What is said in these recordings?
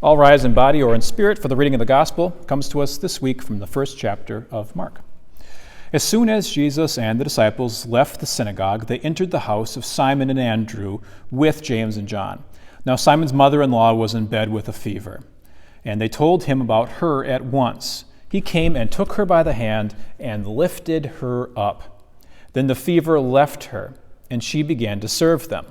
All rise in body or in spirit for the reading of the gospel comes to us this week from the first chapter of Mark. As soon as Jesus and the disciples left the synagogue, they entered the house of Simon and Andrew with James and John. Now Simon's mother-in-law was in bed with a fever, and they told him about her at once. He came and took her by the hand and lifted her up. Then the fever left her, and she began to serve them.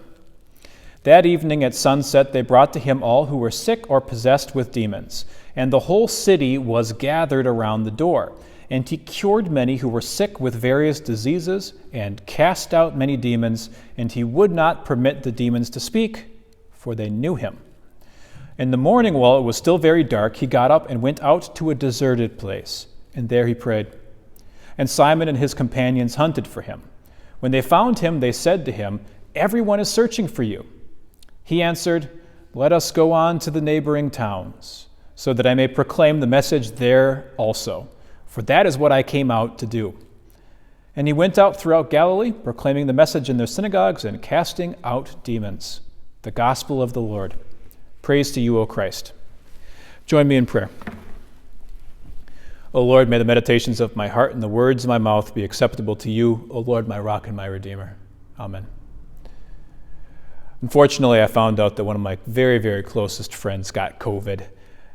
That evening at sunset, they brought to him all who were sick or possessed with demons, and the whole city was gathered around the door. And he cured many who were sick with various diseases and cast out many demons, and he would not permit the demons to speak, for they knew him. In the morning, while it was still very dark, he got up and went out to a deserted place, and there he prayed. And Simon and his companions hunted for him. When they found him, they said to him, "Everyone is searching for you." He answered, "Let us go on to the neighboring towns, so that I may proclaim the message there also, for that is what I came out to do." And he went out throughout Galilee, proclaiming the message in their synagogues and casting out demons. The gospel of the Lord. Praise to you, O Christ. Join me in prayer. O Lord, may the meditations of my heart and the words of my mouth be acceptable to you, O Lord, my rock and my redeemer. Amen. Unfortunately, I found out that one of my very, very closest friends got COVID,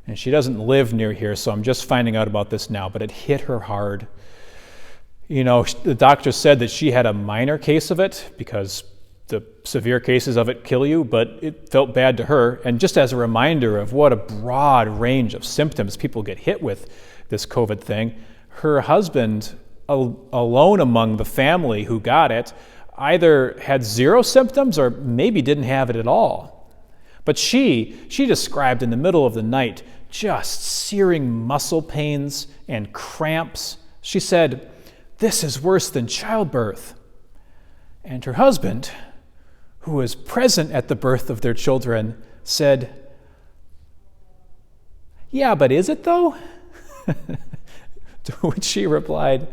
and she doesn't live near here, so I'm just finding out about this now, but it hit her hard. You know, the doctor said that she had a minor case of it because the severe cases of it kill you, but it felt bad to her. And just as a reminder of what a broad range of symptoms people get hit with this COVID thing, her husband, alone among the family who got it, either had zero symptoms or maybe didn't have it at all. But she described in the middle of the night just searing muscle pains and cramps. She said, "This is worse than childbirth." And her husband, who was present at the birth of their children, said, "Yeah, but is it though?" To which she replied,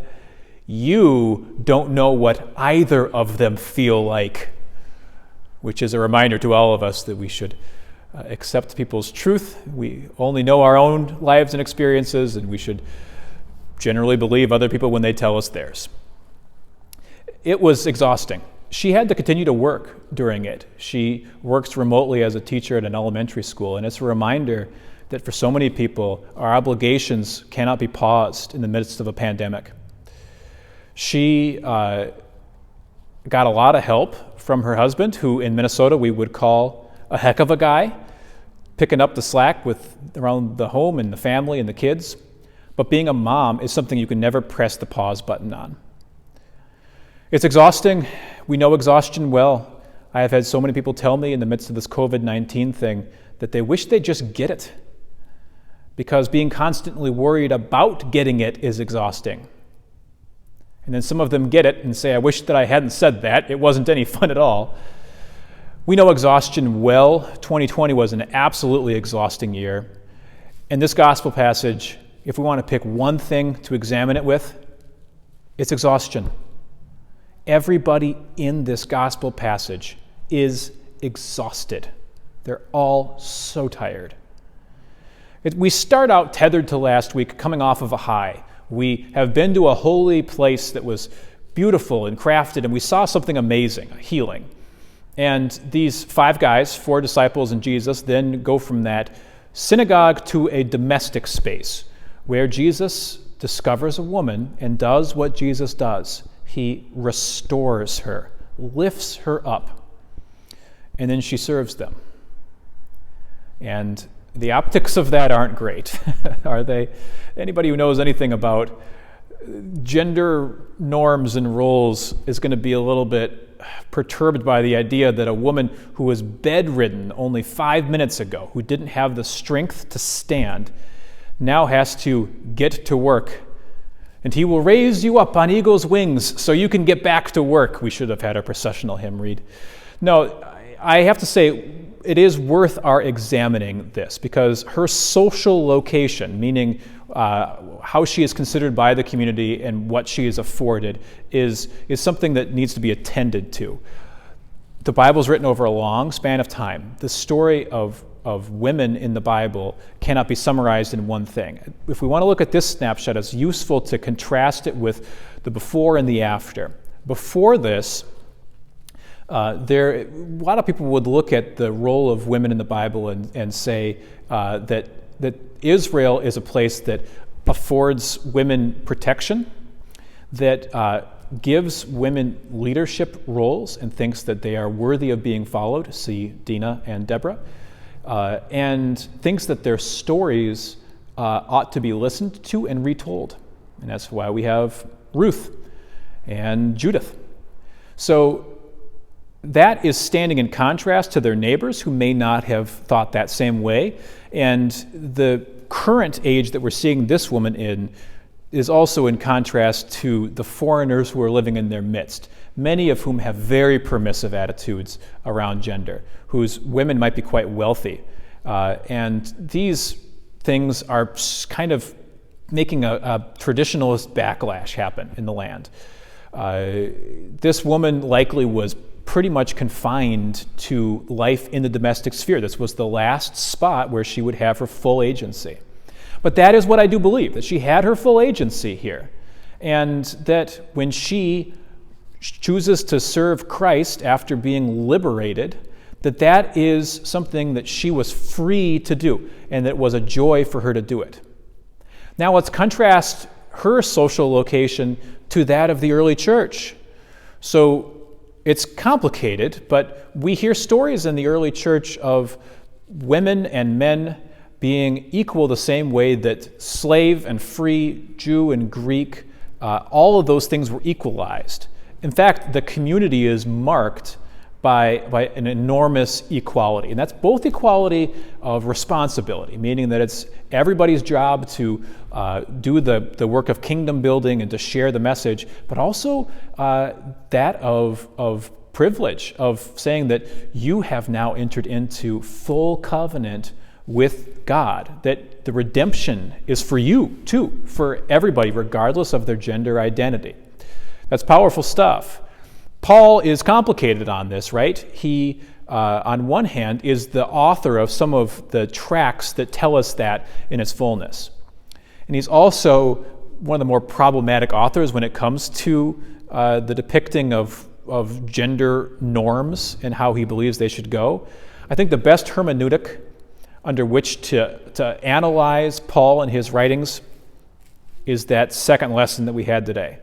"You don't know what either of them feel like," which is a reminder to all of us that we should accept people's truth. We only know our own lives and experiences, and we should generally believe other people when they tell us theirs. It was exhausting. She had to continue to work during it. She works remotely as a teacher at an elementary school, and it's a reminder that for so many people, our obligations cannot be paused in the midst of a pandemic. She got a lot of help from her husband, who in Minnesota we would call a heck of a guy, picking up the slack around the home and the family and the kids. But being a mom is something you can never press the pause button on. It's exhausting. We know exhaustion well. I have had so many people tell me in the midst of this COVID-19 thing that they wish they'd just get it, because being constantly worried about getting it is exhausting. And then some of them get it and say, "I wish that I hadn't said that. It wasn't any fun at all." We know exhaustion well. 2020 was an absolutely exhausting year. And this gospel passage, if we want to pick one thing to examine it with, it's exhaustion. Everybody in this gospel passage is exhausted. They're all so tired. We start out tethered to last week, coming off of a high. We have been to a holy place that was beautiful and crafted, and we saw something amazing, a healing. And these 5 guys, 4 disciples and Jesus, then go from that synagogue to a domestic space where Jesus discovers a woman and does what Jesus does. He restores her, lifts her up, and then she serves them. And the optics of that aren't great, are they? Anybody who knows anything about gender norms and roles is going to be a little bit perturbed by the idea that a woman who was bedridden only 5 minutes ago, who didn't have the strength to stand, now has to get to work. And he will raise you up on eagle's wings so you can get back to work. We should have had our processional hymn read. No, I have to say, it is worth our examining this, because her social location, meaning how she is considered by the community and what she is afforded, is something that needs to be attended to. The Bible is written over a long span of time. The story of of women in the Bible cannot be summarized in one thing. If we want to look at this snapshot, it's useful to contrast it with the before and the after. Before this, a lot of people would look at the role of women in the Bible and say that Israel is a place that affords women protection, that gives women leadership roles and thinks that they are worthy of being followed, see Dinah and Deborah, and thinks that their stories ought to be listened to and retold. And that's why we have Ruth and Judith. So that is standing in contrast to their neighbors who may not have thought that same way. And the current age that we're seeing this woman in is also in contrast to the foreigners who are living in their midst, many of whom have very permissive attitudes around gender, whose women might be quite wealthy. And these things are kind of making a traditionalist backlash happen in the land. This woman likely was pretty much confined to life in the domestic sphere. This was the last spot where she would have her full agency. But that is what I do believe, that she had her full agency here, and that when she chooses to serve Christ after being liberated, that is something that she was free to do, and that it was a joy for her to do it. Now let's contrast her social location to that of the early church. So it's complicated, but we hear stories in the early church of women and men being equal the same way that slave and free, Jew and Greek, all of those things were equalized. In fact, the community is marked by an enormous equality. And that's both equality of responsibility, meaning that it's everybody's job to do the work of kingdom building and to share the message, but also that of privilege, of saying that you have now entered into full covenant with God, that the redemption is for you too, for everybody, regardless of their gender identity. That's powerful stuff. Paul is complicated on this, right? He, on one hand, is the author of some of the tracts that tell us that in its fullness. And he's also one of the more problematic authors when it comes to the depicting of gender norms and how he believes they should go. I think the best hermeneutic under which to analyze Paul and his writings is that second lesson that we had today.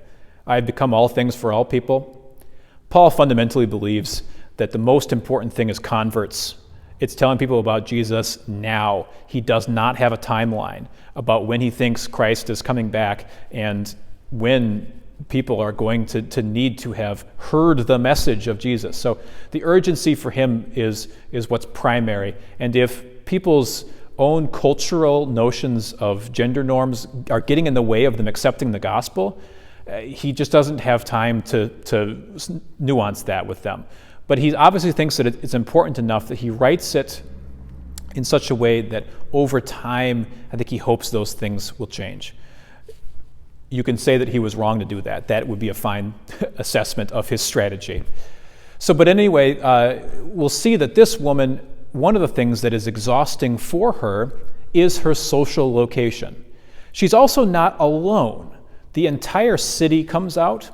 I have become all things for all people. Paul fundamentally believes that the most important thing is converts. It's telling people about Jesus now. He does not have a timeline about when he thinks Christ is coming back and when people are going to need to have heard the message of Jesus. So the urgency for him is what's primary. And if people's own cultural notions of gender norms are getting in the way of them accepting the gospel, he just doesn't have time to nuance that with them. But he obviously thinks that it's important enough that he writes it in such a way that over time, I think he hopes those things will change. You can say that he was wrong to do that. That would be a fine assessment of his strategy. But anyway, we'll see that this woman, one of the things that is exhausting for her is her social location. She's also not alone. The entire city comes out.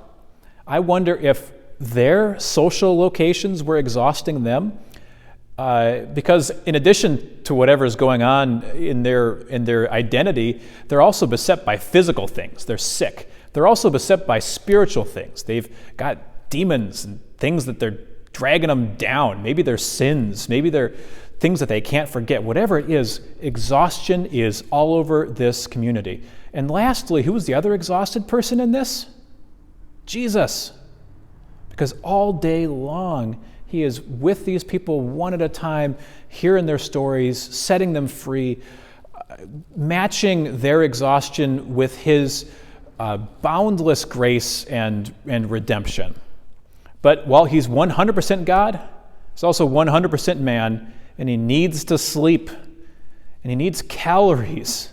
I wonder if their social locations were exhausting them, because in addition to whatever is going on in their identity, they're also beset by physical things. They're sick. They're also beset by spiritual things. They've got demons and things that they're dragging them down. Maybe they're sins. Maybe they're things that they can't forget. Whatever it is, exhaustion is all over this community. And lastly, who was the other exhausted person in this? Jesus. Because all day long, he is with these people one at a time, hearing their stories, setting them free, matching their exhaustion with his boundless grace and redemption. But while he's 100% God, he's also 100% man, and he needs to sleep, and he needs calories.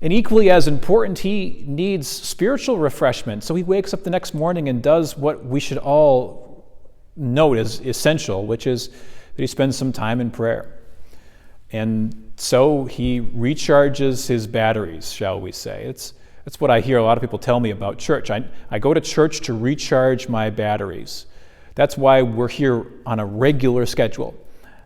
And equally as important, he needs spiritual refreshment. So he wakes up the next morning and does what we should all note is essential, which is that he spends some time in prayer. And so he recharges his batteries, shall we say. That's what I hear a lot of people tell me about church. I go to church to recharge my batteries. That's why we're here on a regular schedule,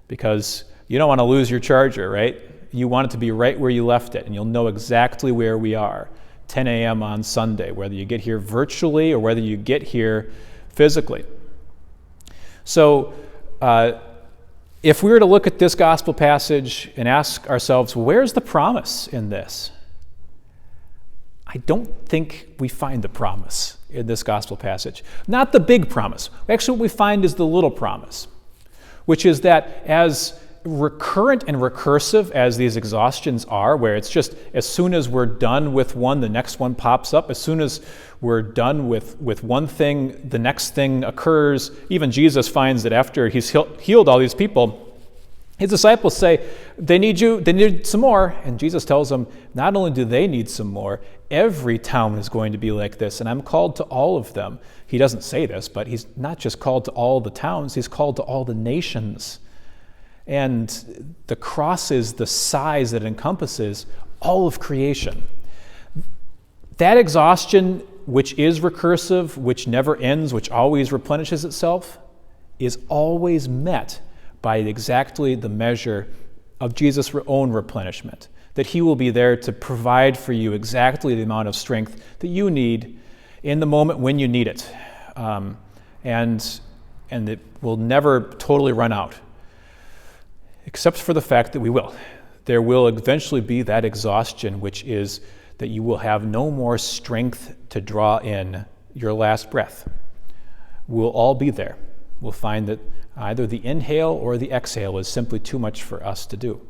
because you don't want to lose your charger, right? You want it to be right where you left it, and you'll know exactly where we are, 10 a.m. on Sunday, whether you get here virtually or whether you get here physically. So if we were to look at this gospel passage and ask ourselves, where's the promise in this? I don't think we find the promise in this gospel passage. Not the big promise. Actually, what we find is the little promise, which is that as recurrent and recursive as these exhaustions are, where it's just as soon as we're done with one, the next one pops up. As soon as we're done with one thing, the next thing occurs. Even Jesus finds that after he's healed all these people, his disciples say, they need some more. And Jesus tells them, not only do they need some more, every town is going to be like this, and I'm called to all of them. He doesn't say this, but he's not just called to all the towns, he's called to all the nations. And the cross is the size that encompasses all of creation. That exhaustion, which is recursive, which never ends, which always replenishes itself, is always met by exactly the measure of Jesus' own replenishment, that he will be there to provide for you exactly the amount of strength that you need in the moment when you need it. And it will never totally run out, except for the fact that we will. There will eventually be that exhaustion, which is that you will have no more strength to draw in your last breath. We'll all be there. We'll find that either the inhale or the exhale is simply too much for us to do.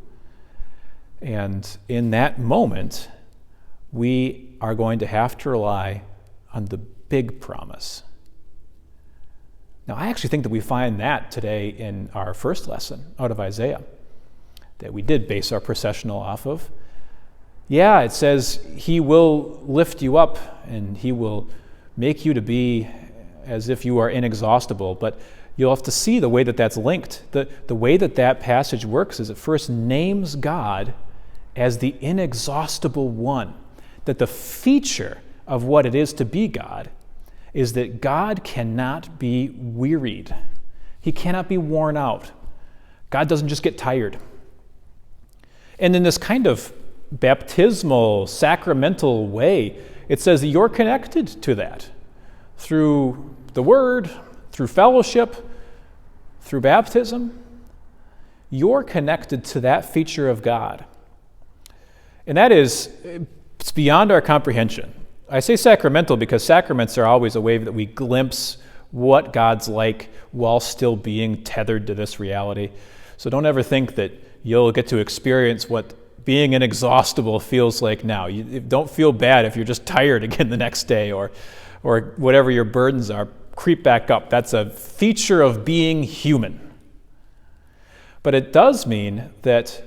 And in that moment, we are going to have to rely on the big promise. Now, I actually think that we find that today in our first lesson out of Isaiah that we did base our processional off of. Yeah, it says he will lift you up and he will make you to be as if you are inexhaustible, but you'll have to see the way that that's linked. The way that that passage works is it first names God as the inexhaustible one, that the feature of what it is to be God is that God cannot be wearied. He cannot be worn out. God doesn't just get tired. And in this kind of baptismal, sacramental way, it says that you're connected to that through the Word, through fellowship, through baptism. You're connected to that feature of God. And that is, it's beyond our comprehension. I say sacramental because sacraments are always a way that we glimpse what God's like while still being tethered to this reality. So don't ever think that you'll get to experience what being inexhaustible feels like now. You don't feel bad if you're just tired again the next day or whatever your burdens are. Creep back up. That's a feature of being human. But it does mean that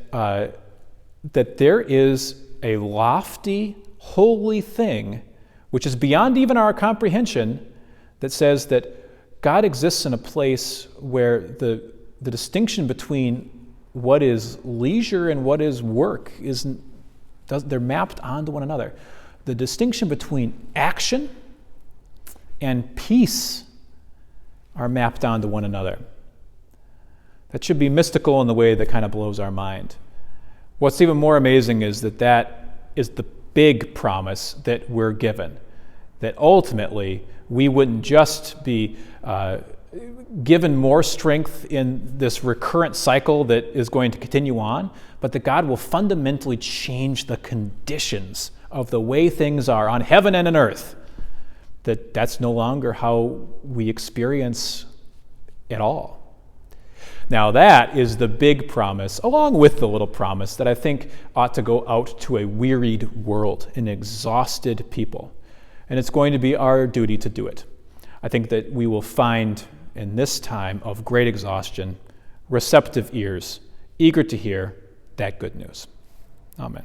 that there is a lofty, holy thing which is beyond even our comprehension that says that God exists in a place where the distinction between what is leisure and what is work they're mapped onto one another. The distinction between action and peace are mapped onto one another. That should be mystical in the way that kind of blows our mind. What's even more amazing is that is the big promise that we're given, that ultimately we wouldn't just be given more strength in this recurrent cycle that is going to continue on, but that God will fundamentally change the conditions of the way things are on heaven and on earth, that's no longer how we experience it all. Now that is the big promise, along with the little promise that I think ought to go out to a wearied world, an exhausted people. And it's going to be our duty to do it. I think that we will find in this time of great exhaustion, receptive ears, eager to hear that good news. Amen.